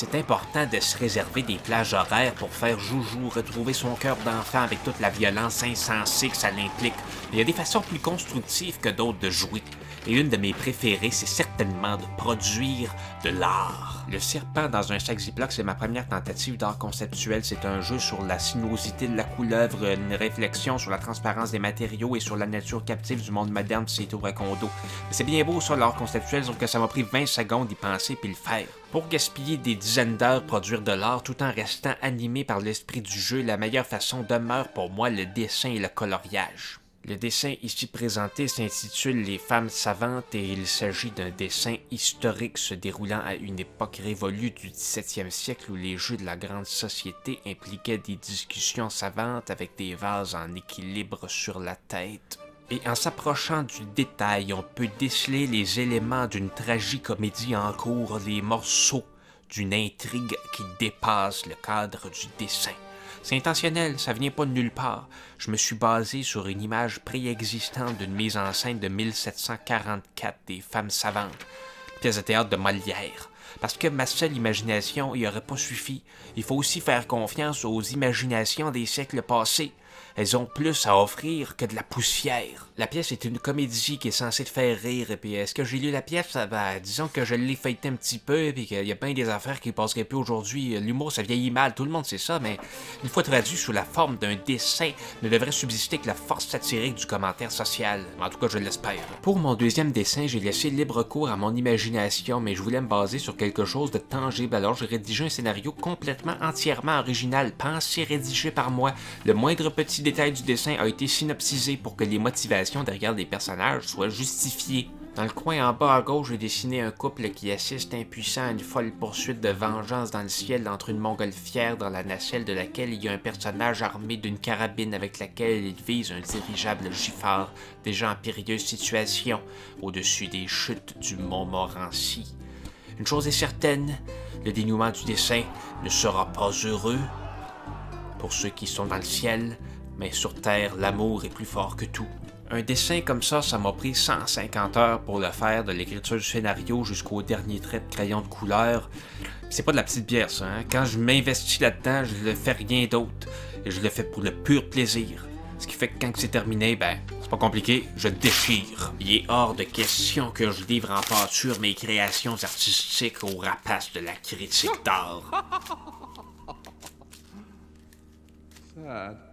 C'est important de se réserver des plages horaires pour faire joujou, retrouver son cœur d'enfant avec toute la violence insensée que ça l'implique. Il y a des façons plus constructives que d'autres de jouer. Et une de mes préférées, c'est certainement de produire de l'art. Le serpent dans un sac Ziploc, c'est ma première tentative d'art conceptuel. C'est un jeu sur la sinuosité de la couleuvre, une réflexion sur la transparence des matériaux et sur la nature captive du monde moderne de ces tours à condo. C'est bien beau ça, l'art conceptuel, sauf que ça m'a pris 20 secondes d'y penser puis le faire. Pour gaspiller des dizaines d'heures produire de l'art tout en restant animé par l'esprit du jeu, la meilleure façon demeure pour moi le dessin et le coloriage. Le dessin ici présenté s'intitule Les femmes savantes et il s'agit d'un dessin historique se déroulant à une époque révolue du 17e siècle où les jeux de la grande société impliquaient des discussions savantes avec des vases en équilibre sur la tête. Et en s'approchant du détail, on peut déceler les éléments d'une tragicomédie en cours, les morceaux d'une intrigue qui dépasse le cadre du dessin. C'est intentionnel, ça vient pas de nulle part. Je me suis basé sur une image préexistante d'une mise en scène de 1744 des femmes savantes, pièce de théâtre de Molière. Parce que ma seule imagination y aurait pas suffi. Il faut aussi faire confiance aux imaginations des siècles passés. Elles ont plus à offrir que de la poussière. La pièce est une comédie qui est censée te faire rire. Et puis, est-ce que j'ai lu la pièce? Disons que je l'ai feuilleté un petit peu, et qu'il y a bien des affaires qui passeraient plus aujourd'hui. L'humour, ça vieillit mal, tout le monde sait ça, mais une fois traduit sous la forme d'un dessin, ne devrait subsister que la force satirique du commentaire social. En tout cas, je l'espère. Pour mon deuxième dessin, j'ai laissé libre cours à mon imagination, mais je voulais me baser sur quelque chose de tangible. Alors, j'ai rédigé un scénario complètement, entièrement original, pensé, rédigé par moi. Le moindre petit détail du dessin a été synopsisé pour que les motivations derrière les personnages soient justifiées. Dans le coin en bas à gauche, j'ai dessiné un couple qui assiste impuissant à une folle poursuite de vengeance dans le ciel entre une montgolfière dans la nacelle de laquelle il y a un personnage armé d'une carabine avec laquelle il vise un dirigeable Giffard, déjà en périlleuse situation, au-dessus des chutes du Montmorency. Une chose est certaine, le dénouement du dessin ne sera pas heureux pour ceux qui sont dans le ciel, mais sur Terre, l'amour est plus fort que tout. Un dessin comme ça m'a pris 150 heures pour le faire, de l'écriture du scénario jusqu'au dernier trait de crayon de couleur. C'est pas de la petite bière, ça, hein? Quand je m'investis là-dedans, je ne fais rien d'autre. Et je le fais pour le pur plaisir. Ce qui fait que quand c'est terminé, c'est pas compliqué, je déchire. Il est hors de question que je livre en pâture mes créations artistiques aux rapaces de la critique d'art. Sad.